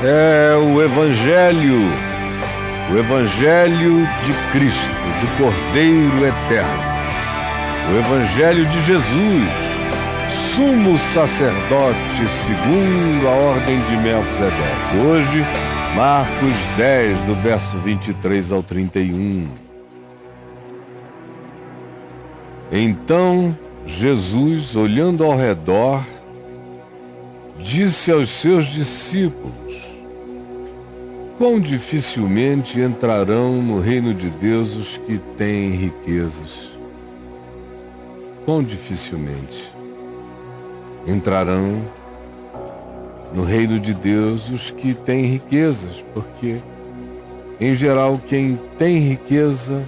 é o Evangelho de Cristo, do Cordeiro Eterno, o Evangelho de Jesus, sumo sacerdote segundo a ordem de Melquisedeque. Hoje, Marcos 10, do verso 23 ao 31. Então, Jesus, olhando ao redor, disse aos seus discípulos: quão dificilmente entrarão no reino de Deus os que têm riquezas. Quão dificilmente entrarão no reino de Deus os que têm riquezas, porque, em geral, quem tem riqueza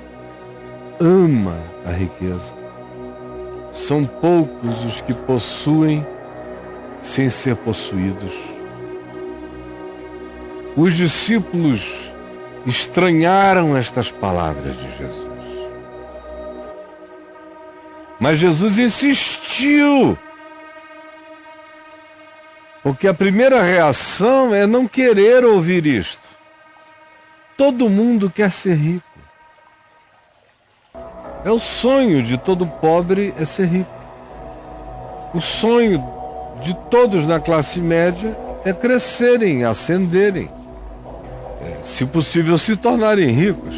ama a riqueza. São poucos os que possuem sem ser possuídos. Os discípulos estranharam estas palavras de Jesus. Mas Jesus insistiu, porque a primeira reação é não querer ouvir isto. Todo mundo quer ser rico. É o sonho de todo pobre é ser rico. O sonho de todos na classe média é crescerem, ascenderem, se possível se tornarem ricos.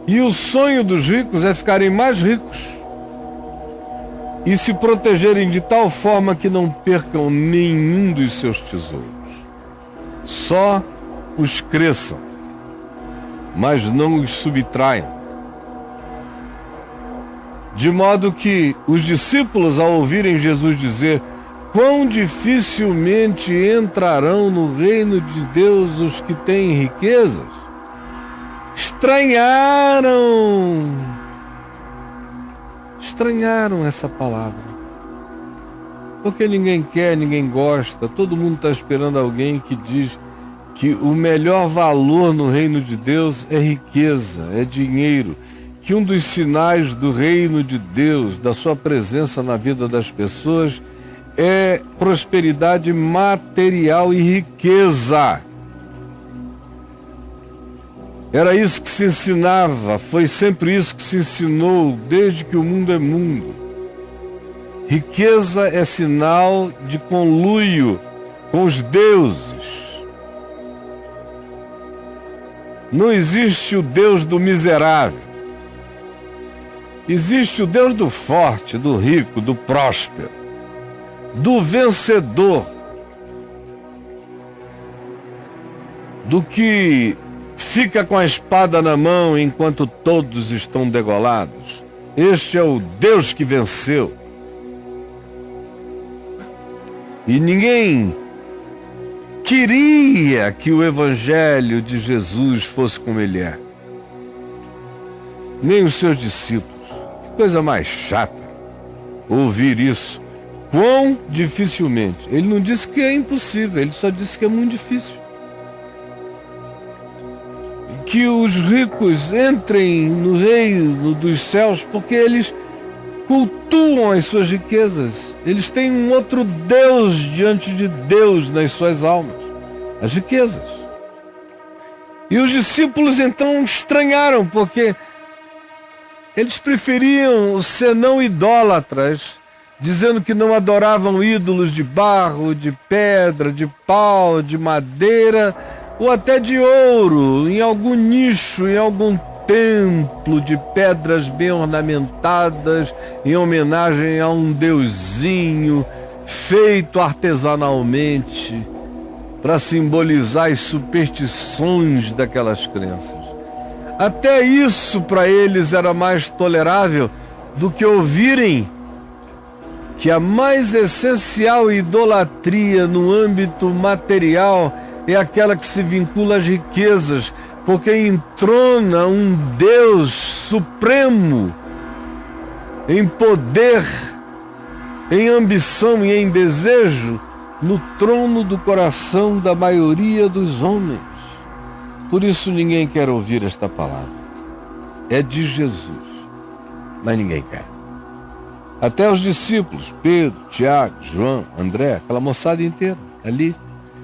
E o sonho dos ricos é ficarem mais ricos e se protegerem de tal forma que não percam nenhum dos seus tesouros. Só os cresçam, mas não os subtraiam. De modo que os discípulos, ao ouvirem Jesus dizer quão dificilmente entrarão no reino de Deus os que têm riquezas, estranharam essa palavra. Porque ninguém quer, ninguém gosta, todo mundo está esperando alguém que diz que o melhor valor no reino de Deus é riqueza, é dinheiro, que um dos sinais do reino de Deus, da sua presença na vida das pessoas, é prosperidade material e riqueza. Era isso que se ensinava, foi sempre isso que se ensinou desde que o mundo é mundo. Riqueza é sinal de conluio com os deuses. Não existe o Deus do miserável. Existe o Deus do forte, do rico, do próspero, do vencedor, do que fica com a espada na mão enquanto todos estão degolados. Este é o Deus que venceu. E ninguém queria que o Evangelho de Jesus fosse como ele é. Nem os seus discípulos. Coisa mais chata ouvir isso. Quão dificilmente. Ele não disse que é impossível, ele só disse que é muito difícil. Que os ricos entrem no reino dos céus porque eles cultuam as suas riquezas. Eles têm um outro Deus diante de Deus nas suas almas, as riquezas. E os discípulos então estranharam, porque eles preferiam ser não idólatras, dizendo que não adoravam ídolos de barro, de pedra, de pau, de madeira ou até de ouro, em algum nicho, em algum templo de pedras bem ornamentadas, em homenagem a um deusinho feito artesanalmente para simbolizar as superstições daquelas crenças. Até isso para eles era mais tolerável do que ouvirem que a mais essencial idolatria no âmbito material é aquela que se vincula às riquezas, porque entrona um Deus supremo em poder, em ambição e em desejo no trono do coração da maioria dos homens. Por isso ninguém quer ouvir esta palavra. É de Jesus, mas ninguém quer. Até os discípulos, Pedro, Tiago, João, André, aquela moçada inteira ali,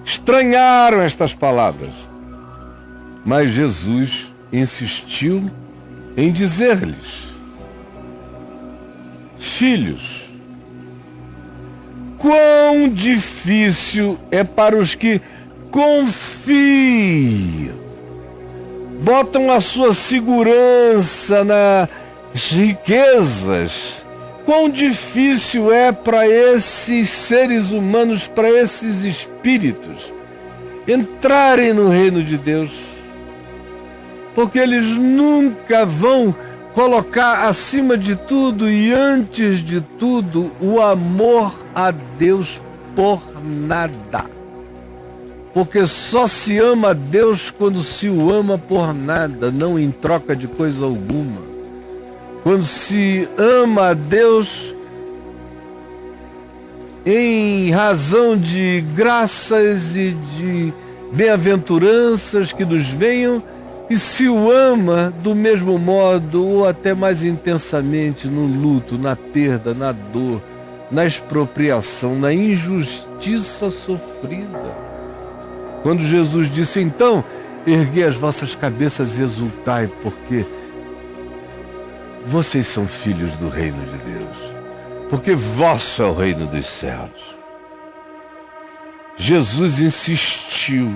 estranharam estas palavras. Mas Jesus insistiu em dizer-lhes: filhos, quão difícil é para os que confiam, botam a sua segurança nas riquezas. Quão difícil é para esses seres humanos, para esses espíritos, entrarem no reino de Deus, porque eles nunca vão colocar acima de tudo e antes de tudo o amor a Deus por nada. Porque só se ama a Deus quando se o ama por nada, não em troca de coisa alguma. Quando se ama a Deus em razão de graças e de bem-aventuranças que nos venham, e se o ama do mesmo modo ou até mais intensamente no luto, na perda, na dor, na expropriação, na injustiça sofrida. Quando Jesus disse: então, erguei as vossas cabeças e exultai, porque vocês são filhos do reino de Deus, porque vosso é o reino dos céus. Jesus insistiu,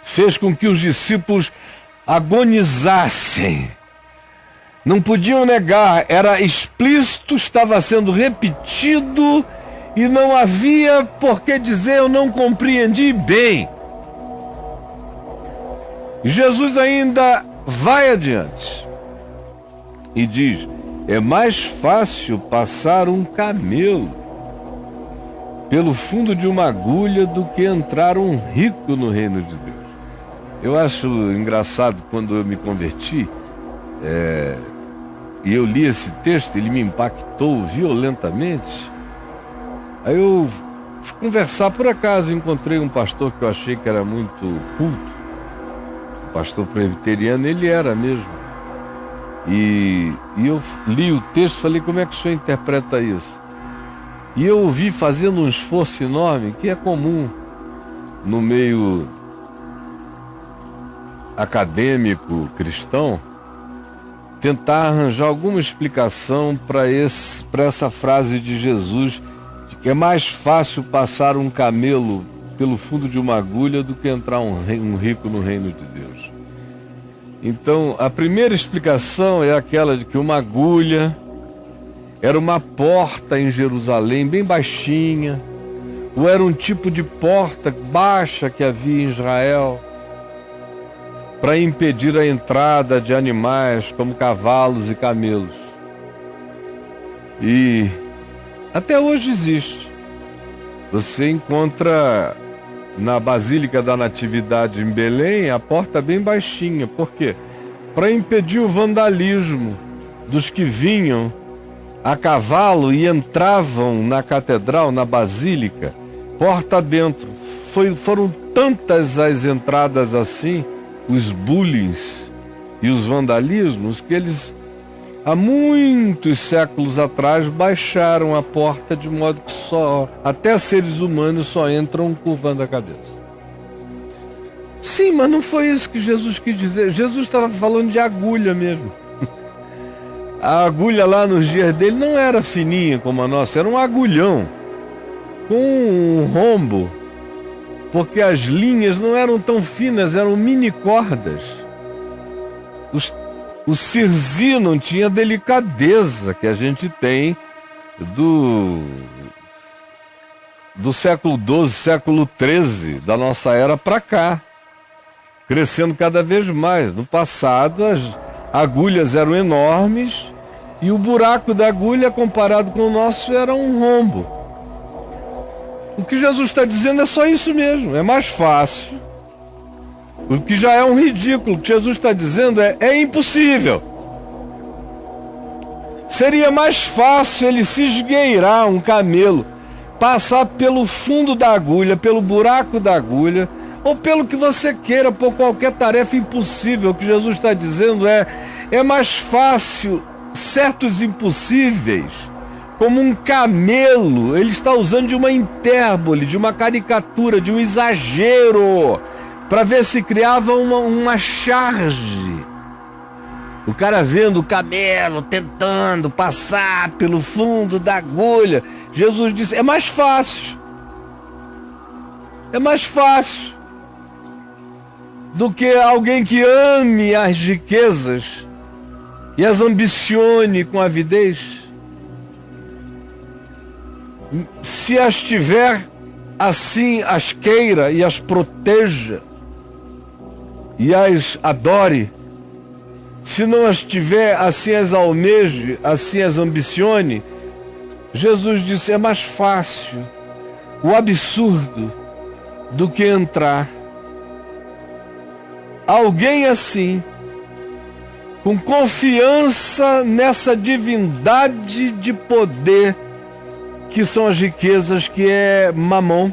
fez com que os discípulos agonizassem. Não podiam negar, era explícito, estava sendo repetido e não havia por que dizer eu não compreendi bem. Jesus ainda vai adiante e diz: é mais fácil passar um camelo pelo fundo de uma agulha do que entrar um rico no reino de Deus. Eu acho engraçado, quando eu me converti, e eu li esse texto, ele me impactou violentamente. Aí eu fui conversar, por acaso encontrei um pastor que eu achei que era muito culto, um pastor presbiteriano, ele era mesmo. E eu li o texto e falei: como é que o senhor interpreta isso? E eu ouvi fazendo um esforço enorme, que é comum no meio acadêmico cristão, tentar arranjar alguma explicação para essa frase de Jesus, de que é mais fácil passar um camelo pelo fundo de uma agulha do que entrar um rico no reino de Deus. Então, a primeira explicação é aquela de que uma agulha era uma porta em Jerusalém, bem baixinha, ou era um tipo de porta baixa que havia em Israel, para impedir a entrada de animais como cavalos e camelos. E até hoje existe. Você encontra na Basílica da Natividade em Belém a porta bem baixinha. Por quê? Para impedir o vandalismo dos que vinham a cavalo e entravam na catedral, na basílica, porta dentro. Foram tantas as entradas assim, os bullings e os vandalismos, que eles, há muitos séculos atrás, baixaram a porta de modo que até seres humanos só entram curvando a cabeça. Sim, mas não foi isso que Jesus quis dizer. Jesus estava falando de agulha mesmo. A agulha lá nos dias dele não era fininha como a nossa, era um agulhão com um rombo, porque as linhas não eram tão finas, eram mini cordas. O cirzi não tinha a delicadeza que a gente tem do século XII, século XIII da nossa era para cá, crescendo cada vez mais. No passado, as agulhas eram enormes e o buraco da agulha, comparado com o nosso, era um rombo. O que Jesus está dizendo é só isso mesmo, é mais fácil. O que já é um ridículo. O que Jesus está dizendo é impossível. Seria mais fácil ele se esgueirar, um camelo, passar pelo fundo da agulha, pelo buraco da agulha, ou pelo que você queira, por qualquer tarefa impossível. O que Jesus está dizendo é mais fácil certos impossíveis como um camelo. Ele está usando de uma hipérbole, de uma caricatura, de um exagero, para ver se criava uma charge. O cara vendo o camelo tentando passar pelo fundo da agulha. Jesus disse, é mais fácil. É mais fácil do que alguém que ame as riquezas e as ambicione com avidez. Se as tiver, assim as queira e as proteja e as adore. Se não as tiver, assim as almeje, assim as ambicione. Jesus disse, é mais fácil o absurdo do que entrar. Alguém assim, com confiança nessa divindade de poder, que são as riquezas, que é Mamon,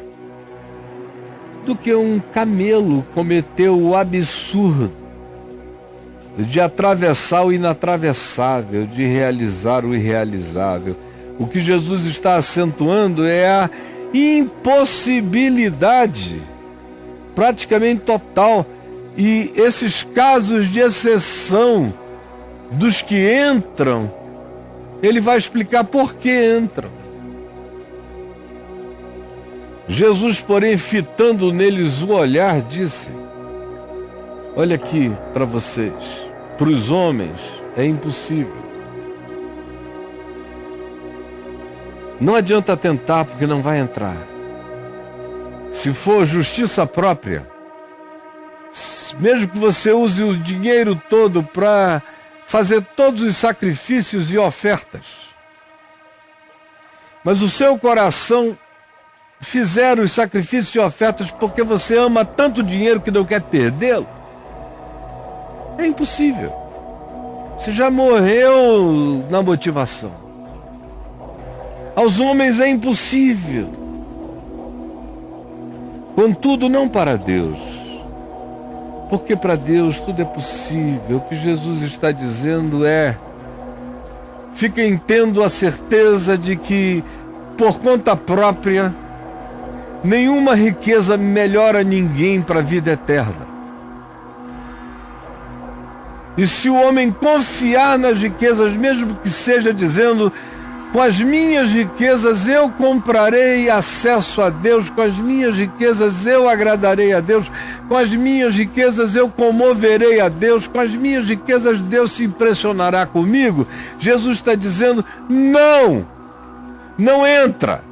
do que um camelo cometeu o absurdo de atravessar o inatravessável, de realizar o irrealizável. O que Jesus está acentuando é a impossibilidade praticamente total. E esses casos de exceção dos que entram, ele vai explicar por que entram. Jesus, porém, fitando neles o olhar, disse, olha aqui para vocês, para os homens é impossível. Não adianta tentar, porque não vai entrar. Se for justiça própria, mesmo que você use o dinheiro todo para fazer todos os sacrifícios e ofertas, mas o seu coração fizer os sacrifícios e ofertas porque você ama tanto dinheiro que não quer perdê-lo, é impossível. Você já morreu na motivação. Aos homens é impossível. Contudo, não para Deus. Porque para Deus tudo é possível. O que Jesus está dizendo é: fiquem tendo a certeza de que, por conta própria, nenhuma riqueza melhora ninguém para a vida eterna. E se o homem confiar nas riquezas, mesmo que seja dizendo, com as minhas riquezas eu comprarei acesso a Deus, com as minhas riquezas eu agradarei a Deus, com as minhas riquezas eu comoverei a Deus, com as minhas riquezas Deus se impressionará comigo, Jesus está dizendo, não entra.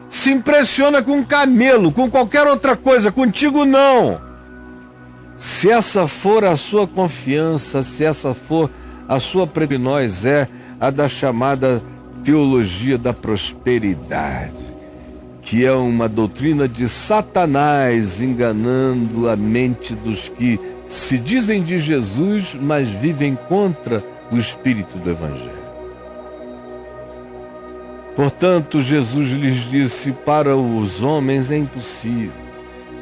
Se impressiona com um camelo, com qualquer outra coisa, contigo não. Se essa for a sua confiança, se essa for a sua nós é a da chamada teologia da prosperidade, que é uma doutrina de Satanás enganando a mente dos que se dizem de Jesus, mas vivem contra o espírito do Evangelho. Portanto, Jesus lhes disse, para os homens é impossível,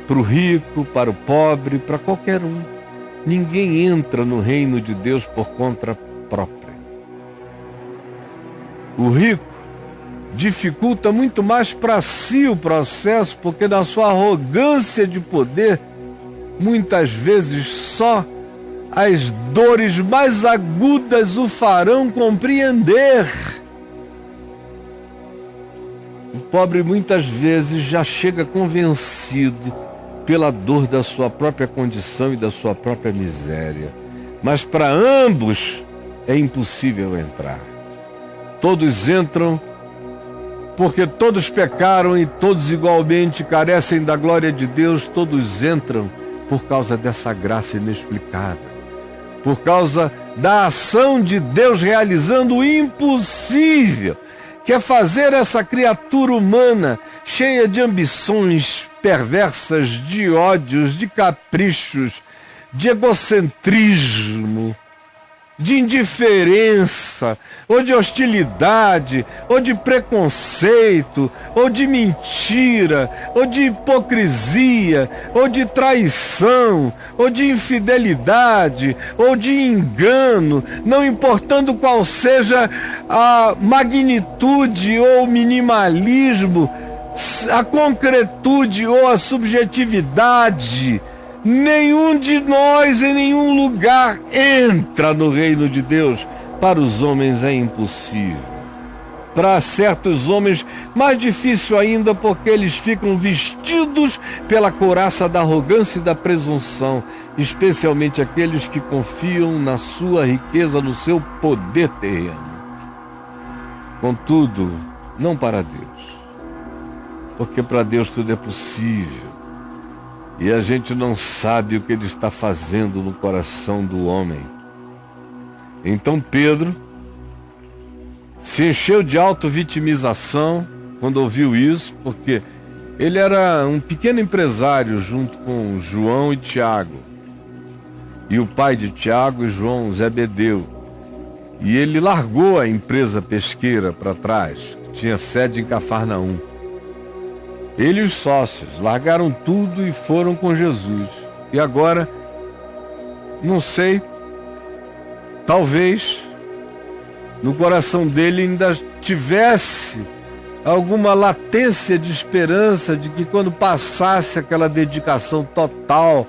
para o rico, para o pobre, para qualquer um. Ninguém entra no reino de Deus por conta própria. O rico dificulta muito mais para si o processo, porque na sua arrogância de poder, muitas vezes só as dores mais agudas o farão compreender. O pobre muitas vezes já chega convencido pela dor da sua própria condição e da sua própria miséria. Mas para ambos é impossível entrar. Todos entram porque todos pecaram e todos igualmente carecem da glória de Deus. Todos entram por causa dessa graça inexplicável, por causa da ação de Deus realizando o impossível, que é fazer essa criatura humana cheia de ambições perversas, de ódios, de caprichos, de egocentrismo, de indiferença, ou de hostilidade, ou de preconceito, ou de mentira, ou de hipocrisia, ou de traição, ou de infidelidade, ou de engano, não importando qual seja a magnitude ou minimalismo, a concretude ou a subjetividade. Nenhum de nós em nenhum lugar entra no reino de Deus. Para os homens é impossível. Para certos homens, mais difícil ainda, porque eles ficam vestidos pela couraça da arrogância e da presunção, especialmente aqueles que confiam na sua riqueza, no seu poder terreno. Contudo, não para Deus, porque para Deus tudo é possível. E a gente não sabe o que Ele está fazendo no coração do homem. Então Pedro se encheu de auto-vitimização quando ouviu isso, porque ele era um pequeno empresário junto com João e Tiago. E o pai de Tiago e João, Zebedeu. E ele largou a empresa pesqueira para trás, que tinha sede em Cafarnaum. Ele e os sócios largaram tudo e foram com Jesus. E agora, não sei, talvez no coração dele ainda tivesse alguma latência de esperança de que quando passasse aquela dedicação total,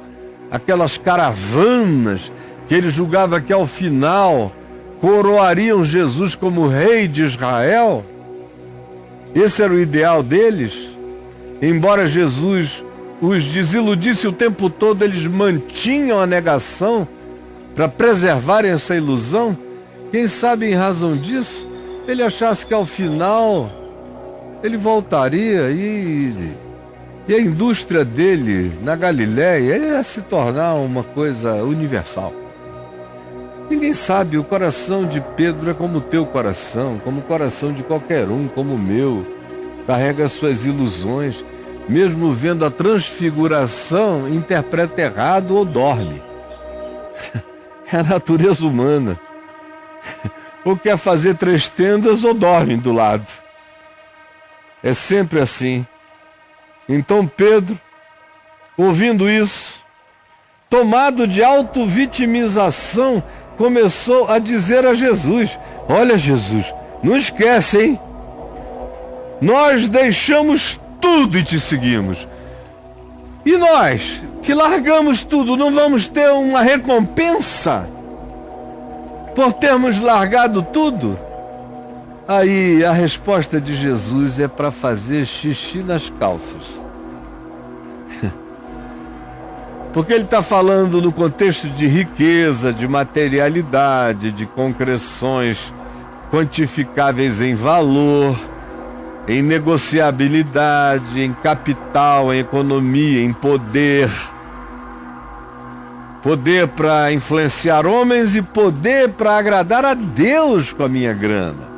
aquelas caravanas que ele julgava que ao final coroariam Jesus como rei de Israel, esse era o ideal deles. Embora Jesus os desiludisse o tempo todo, eles mantinham a negação para preservarem essa ilusão. Quem sabe em razão disso, ele achasse que ao final ele voltaria e a indústria dele na Galiléia ia se tornar uma coisa universal. Ninguém sabe, o coração de Pedro é como o teu coração, como o coração de qualquer um, como o meu. Carrega suas ilusões, mesmo vendo a transfiguração, interpreta errado ou dorme. É a natureza humana. Ou quer fazer 3 tendas ou dorme do lado. É sempre assim. Então Pedro, ouvindo isso, tomado de auto-vitimização, começou a dizer a Jesus: olha, Jesus, não esquece, hein? Nós deixamos tudo e te seguimos. E nós, que largamos tudo, não vamos ter uma recompensa por termos largado tudo? Aí a resposta de Jesus é para fazer xixi nas calças. Porque ele está falando no contexto de riqueza, de materialidade, de concreções quantificáveis em valor, em negociabilidade, em capital, em economia, em poder. Poder para influenciar homens e poder para agradar a Deus com a minha grana.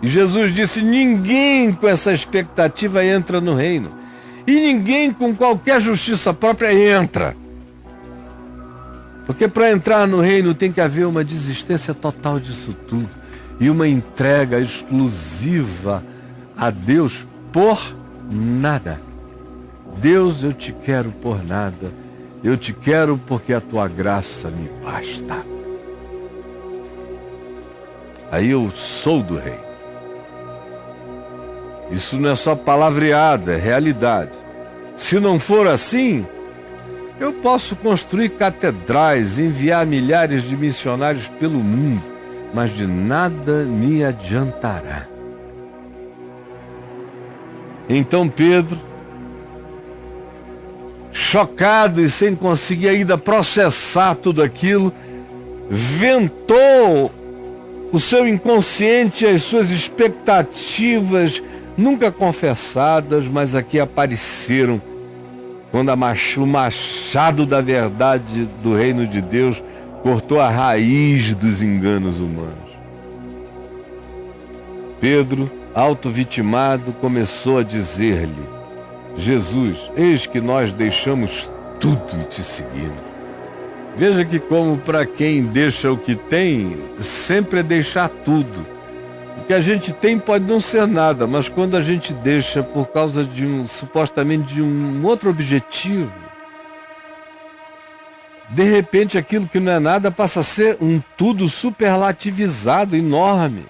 E Jesus disse: ninguém com essa expectativa entra no reino. E ninguém com qualquer justiça própria entra. Porque para entrar no reino tem que haver uma desistência total disso tudo. E uma entrega exclusiva a Deus por nada. Deus, eu te quero por nada. Eu te quero porque a tua graça me basta. Aí eu sou do rei. Isso não é só palavreada, é realidade. Se não for assim, eu posso construir catedrais, enviar milhares de missionários pelo mundo, mas de nada me adiantará. Então Pedro, chocado e sem conseguir ainda processar tudo aquilo, ventou o seu inconsciente, as suas expectativas nunca confessadas, mas aqui apareceram quando o machado da verdade do reino de Deus cortou a raiz dos enganos humanos. Pedro, auto-vitimado, começou a dizer-lhe: Jesus, eis que nós deixamos tudo e te seguimos. Veja que como para quem deixa o que tem, sempre é deixar tudo. O que a gente tem pode não ser nada, mas quando a gente deixa por causa de supostamente de um outro objetivo, de repente aquilo que não é nada passa a ser um tudo superlativizado, enorme.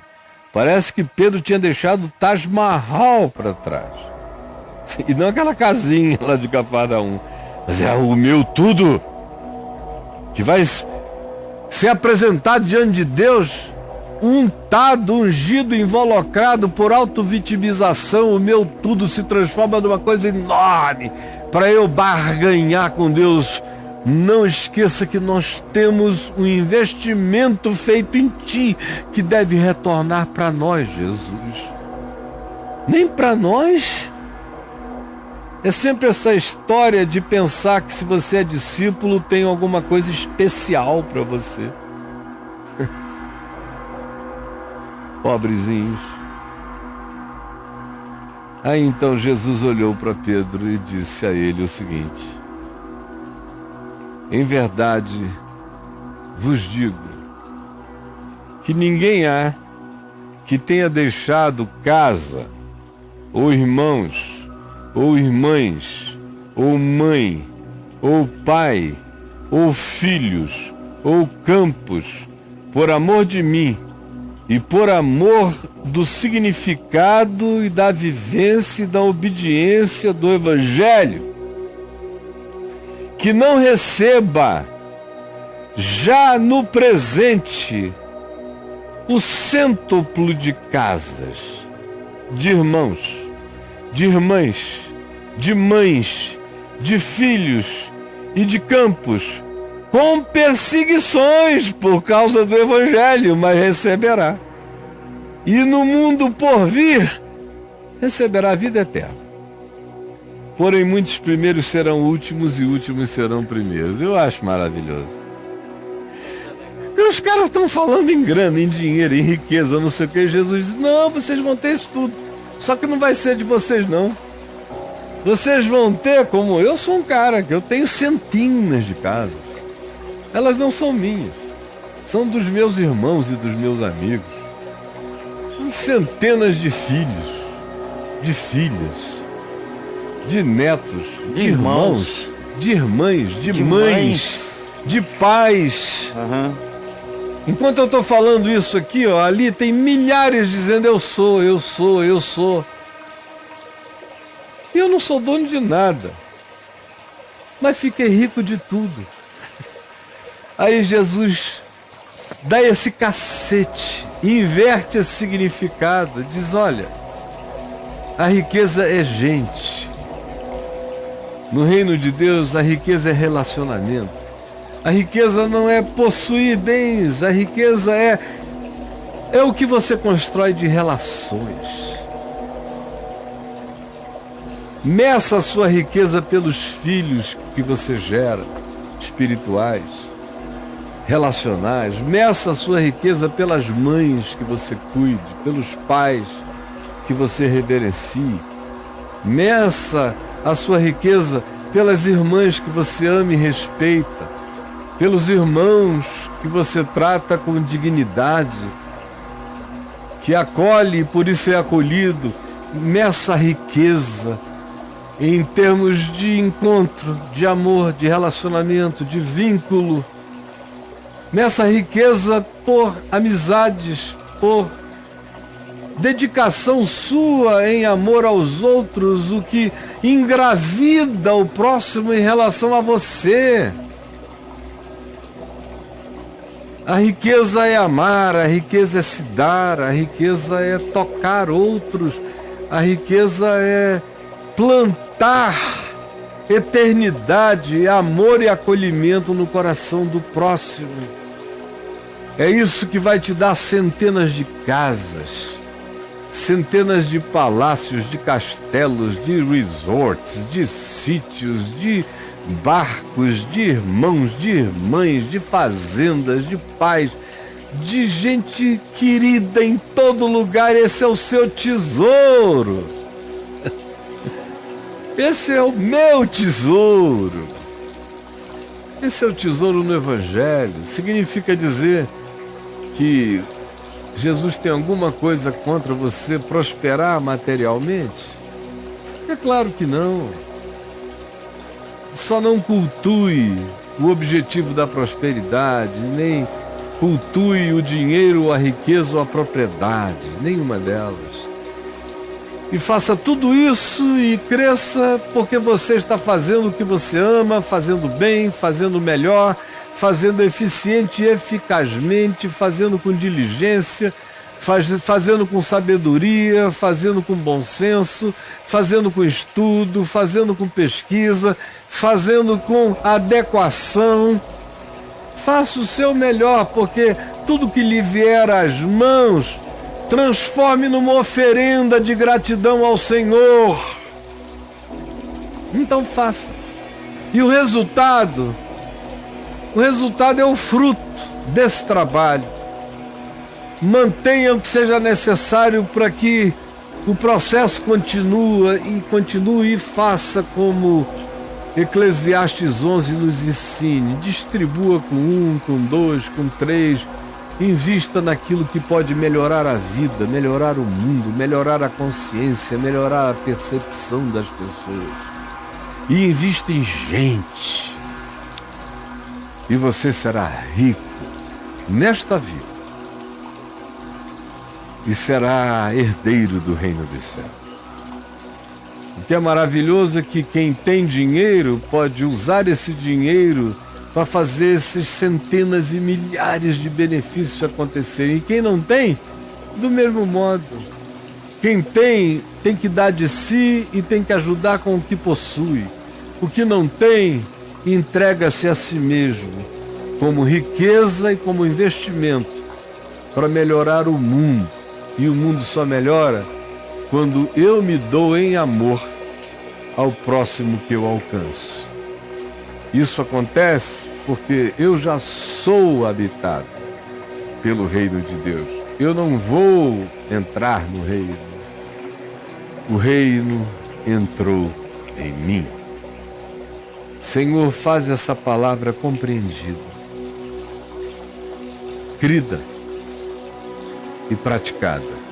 Parece que Pedro tinha deixado o Taj Mahal para trás. E não aquela casinha lá de Cafarnaum, mas é o meu tudo, que vai ser apresentado diante de Deus, untado, ungido, involucrado por autovitimização. O meu tudo se transforma numa coisa enorme para eu barganhar com Deus. Não esqueça que nós temos um investimento feito em ti, que deve retornar para nós, Jesus. Nem para nós. É sempre essa história de pensar que se você é discípulo, tem alguma coisa especial para você. Pobrezinhos. Aí então Jesus olhou para Pedro e disse a ele o seguinte: em verdade vos digo que ninguém há que tenha deixado casa, ou irmãos, ou irmãs, ou mãe, ou pai, ou filhos, ou campos, por amor de mim e por amor do significado e da vivência e da obediência do Evangelho, que não receba já no presente o cêntuplo de casas, de irmãos, de irmãs, de mães, de filhos e de campos, com perseguições por causa do Evangelho, mas receberá. E no mundo por vir, receberá a vida eterna. Porém, muitos primeiros serão últimos e últimos serão primeiros. Eu acho maravilhoso. E os caras estão falando em grana, em dinheiro, em riqueza, não sei o que. Jesus diz: não, vocês vão ter isso tudo. Só que não vai ser de vocês, não. Vocês vão ter, como eu sou um cara, que eu tenho centenas de casas. Elas não são minhas. São dos meus irmãos e dos meus amigos. Centenas de filhos, de filhas, de netos, de irmãos, de irmãs, de mães, de pais. Enquanto eu estou falando isso aqui, ó, ali tem milhares dizendo: eu sou, eu sou, eu sou. E eu não sou dono de nada, mas fiquei rico de tudo. Aí Jesus dá esse cacete, inverte esse significado, diz: olha, a riqueza é gente. No reino de Deus, a riqueza é relacionamento. A riqueza não é possuir bens, a riqueza é o que você constrói de relações. Meça a sua riqueza pelos filhos que você gera, espirituais, relacionais. Meça a sua riqueza pelas mães que você cuide, pelos pais que você reverencie. Meça a sua riqueza pelas irmãs que você ama e respeita, pelos irmãos que você trata com dignidade, que acolhe e por isso é acolhido. Meça a riqueza em termos de encontro, de amor, de relacionamento, de vínculo. Meça a riqueza por amizades, por dedicação sua em amor aos outros, o que engravida o próximo em relação a você. A riqueza é amar, a riqueza é se dar, a riqueza é tocar outros, a riqueza é plantar eternidade, amor e acolhimento no coração do próximo. É isso que vai te dar centenas de casas, centenas de palácios, de castelos, de resorts, de sítios, de barcos, de irmãos, de irmãs, de fazendas, de pais, de gente querida em todo lugar. Esse é o seu tesouro. Esse é o meu tesouro. Esse é o tesouro no Evangelho. Significa dizer que Jesus tem alguma coisa contra você prosperar materialmente? É claro que não. Só não cultue o objetivo da prosperidade, nem cultue o dinheiro, a riqueza ou a propriedade, nenhuma delas. E faça tudo isso e cresça porque você está fazendo o que você ama, fazendo bem, fazendo melhor, fazendo eficiente e eficazmente, fazendo com diligência, fazendo com sabedoria, fazendo com bom senso, fazendo com estudo, fazendo com pesquisa, fazendo com adequação. Faça o seu melhor, porque tudo que lhe vier às mãos, transforme numa oferenda de gratidão ao Senhor. Então faça. E o resultado é o fruto desse trabalho. Mantenha o que seja necessário para que o processo continue e faça como Eclesiastes 11 nos ensine. Distribua com 1, com 2, com 3. Invista naquilo que pode melhorar a vida, melhorar o mundo, melhorar a consciência, melhorar a percepção das pessoas. E invista em gente. E você será rico nesta vida. E será herdeiro do reino dos céus. O que é maravilhoso é que quem tem dinheiro pode usar esse dinheiro para fazer esses centenas e milhares de benefícios acontecerem. E quem não tem, do mesmo modo. Quem tem que dar de si e tem que ajudar com o que possui. O que não tem, entrega-se a si mesmo, como riqueza e como investimento, para melhorar o mundo. E o mundo só melhora quando eu me dou em amor ao próximo que eu alcanço. Isso acontece porque eu já sou habitado pelo reino de Deus. Eu não vou entrar no reino. O reino entrou em mim. Senhor, faz essa palavra compreendida, crida e praticada.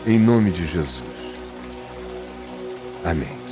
Em nome de Jesus. Amém.